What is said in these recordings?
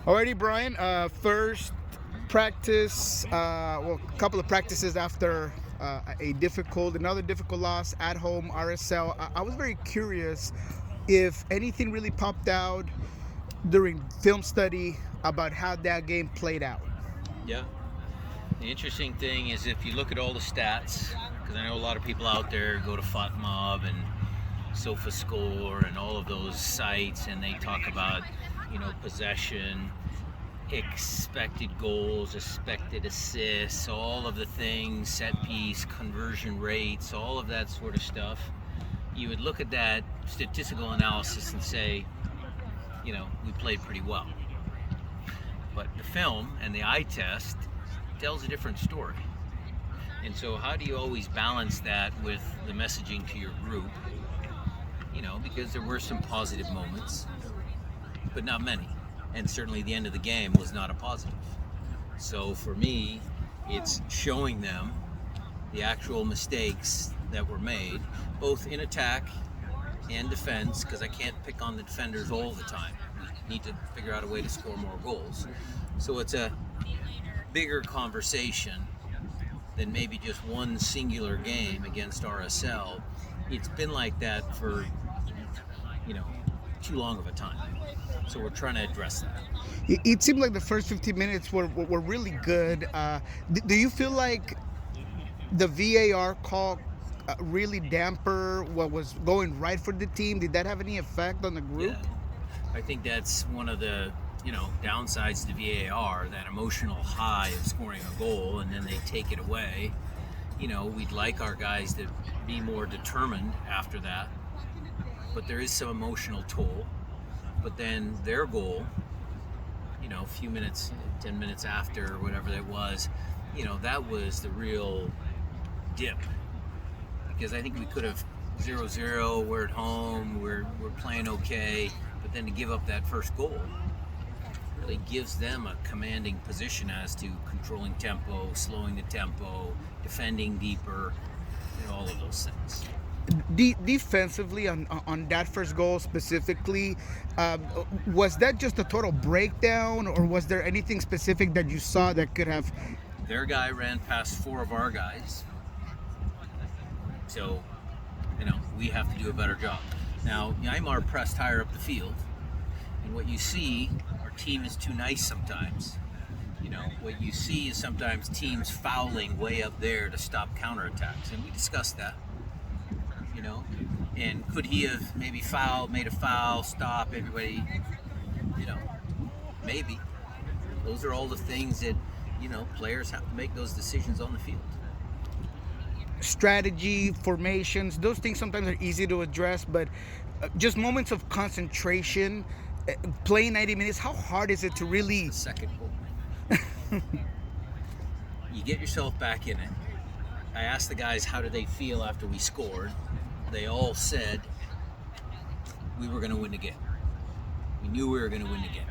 Alrighty, Brian. First practice, a couple of practices after another difficult loss at home, RSL. I was very curious if anything really popped out during film study about how that game played out. Yeah. The interesting thing is if you look at all the stats, because I know a lot of people out there go to FOTMob and SofaScore and all of those sites, and they talk about, possession, expected goals, expected assists, all of the things, set piece, conversion rates, all of that sort of stuff. You would look at that statistical analysis and say, we played pretty well. But the film and the eye test tells a different story. And so how do you always balance that with the messaging to your group? Because there were some positive moments, but not many. And certainly the end of the game was not a positive. So for me, it's showing them the actual mistakes that were made, both in attack and defense, because I can't pick on the defenders all the time. We need to figure out a way to score more goals. So it's a bigger conversation than maybe just one singular game against RSL. It's been like that for, too long of a time. So we're trying to address that. It seemed like the first 15 minutes were really good. Do you feel like the VAR call really damper what was going right for the team? Did that have any effect on the group? Yeah. I think that's one of the downsides to VAR, that emotional high of scoring a goal and then they take it away. We'd like our guys to be more determined after that, but there is some emotional toll. But then their goal, a few minutes, 10 minutes after, or whatever that was, that was the real dip. Because I think we could have 0-0, we're at home, we're playing okay, but then to give up that first goal really gives them a commanding position as to controlling tempo, slowing the tempo, defending deeper, all of those things. Defensively, on that first goal specifically, was that just a total breakdown, or was there anything specific that you saw that could have? Their guy ran past four of our guys, so we have to do a better job. Now, Aymar pressed higher up the field, and what you see, our team is too nice sometimes. What you see is sometimes teams fouling way up there to stop counterattacks, and we discussed that. And could he have maybe made a foul, stop everybody? Maybe. Those are all the things that, players have to make those decisions on the field. Strategy, formations, those things sometimes are easy to address, but just moments of concentration, playing 90 minutes, how hard is it to really... The second goal. You get yourself back in it. I asked the guys how did they feel after we scored. They all said we were going to win the game. We knew we were going to win the game.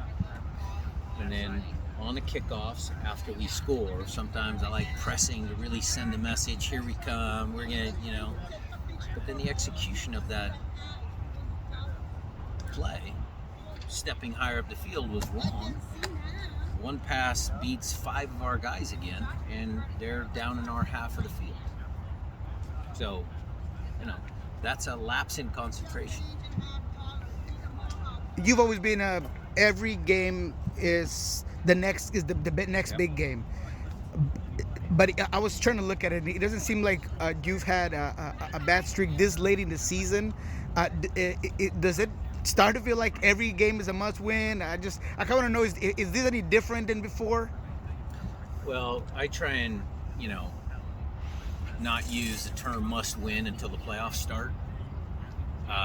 And then on the kickoffs, after we score, sometimes I like pressing to really send the message, here we come, we're going to, But then the execution of that play, stepping higher up the field, was wrong. One pass beats five of our guys again, and they're down in our half of the field. So, that's a lapse in concentration. You've always been every game is the next big game. But I was trying to look at it. It doesn't seem like you've had a bad streak this late in the season. Does it start to feel like every game is a must-win? I kind of want to know, is this any different than before? Well, I try and, not use the term must-win until the playoffs start,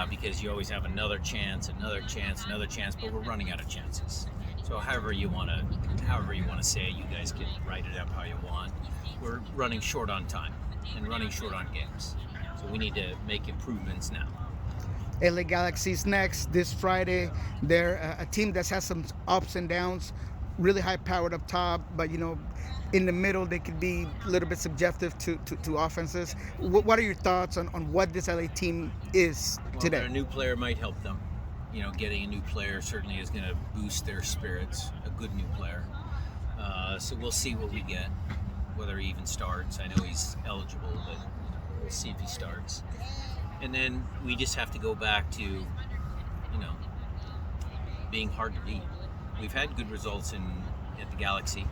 because you always have another chance, but we're running out of chances. So however you want to say it, you guys can write it up how you want. We're running short on time and running short on games. So we need to make improvements now. LA Galaxy's next this Friday. They're a team that has some ups and downs, really high powered up top, but in the middle they could be a little bit subjective to offenses. What are your thoughts on what this LA team is today? A new player might help them. Getting a new player certainly is going to boost their spirits. A good new player. So we'll see what we get, whether he even starts. I know he's eligible, but we'll see if he starts. And then we just have to go back to, being hard to beat. We've had good results at the Galaxy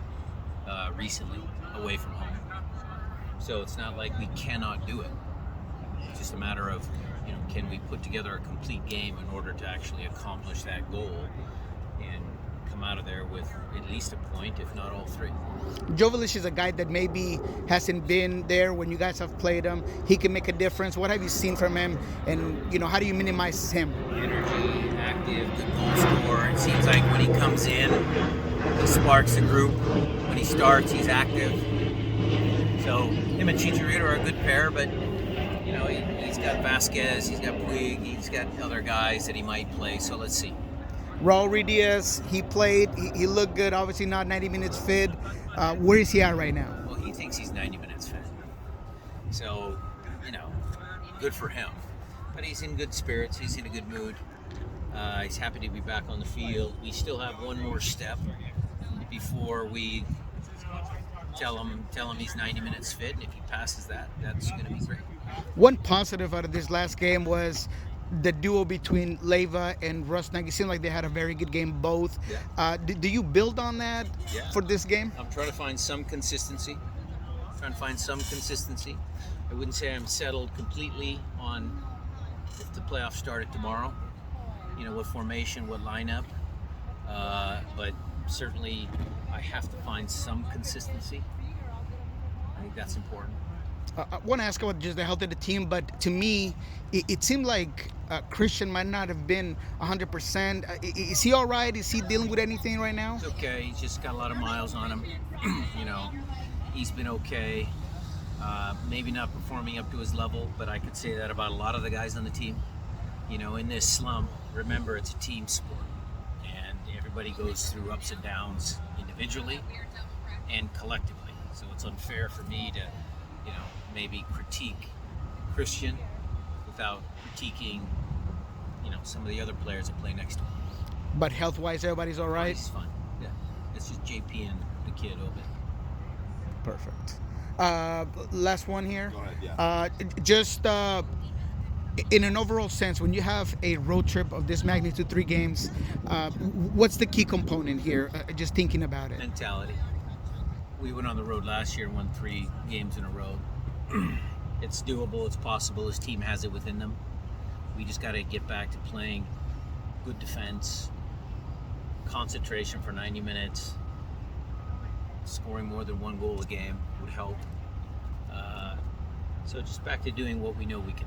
recently, away from home. So it's not like we cannot do it. It's just a matter of, can we put together a complete game in order to actually accomplish that goal and come out of there with at least a point, if not all three. Joveljic is a guy that maybe hasn't been there when you guys have played him. He can make a difference. What have you seen from him? And, how do you minimize him? Energy, active, good goal scorer. It seems like when he comes in, he sparks the group. When he starts, he's active. So him and Chicharito are a good pair, but he's got Vasquez, he's got Puig, he's got other guys that he might play. So let's see. Raul Ruiz, he played. He looked good. Obviously not 90 minutes fit. Where is he at right now? Well, he thinks he's 90 minutes fit. So, good for him. But he's in good spirits. He's in a good mood. He's happy to be back on the field. We still have one more step before we tell him he's 90 minutes fit. And if he passes that, that's going to be great. One positive out of this last game was the duo between Leiva and Rusnak. It seemed like they had a very good game both. Yeah. Do you build on that for this game? I'm trying to find some consistency. I wouldn't say I'm settled completely on if the playoffs started tomorrow. What formation, what lineup. But certainly I have to find some consistency. I think that's important. I want to ask about just the health of the team, but to me, it seemed like Christian might not have been 100%. Is he all right? Is he dealing with anything right now? It's okay. He's just got a lot of miles on him. He's been okay. Maybe not performing up to his level, but I could say that about a lot of the guys on the team. In this slump, remember it's a team sport, and everybody goes through ups and downs individually and collectively. So it's unfair for me to maybe critique Christian without critiquing, some of the other players that play next to him. But health-wise, everybody's all right? He's fine. Yeah. It's just JP and the kid a bit. Perfect. Last one here. Go ahead, yeah. Just in an overall sense, when you have a road trip of this magnitude, 3 games, what's the key component here? Just thinking about it. Mentality. We went on the road last year and won 3 games in a row. It's doable, it's possible, his team has it within them. We just got to get back to playing good defense, concentration for 90 minutes, scoring more than 1 goal a game would help. So just back to doing what we know we can do.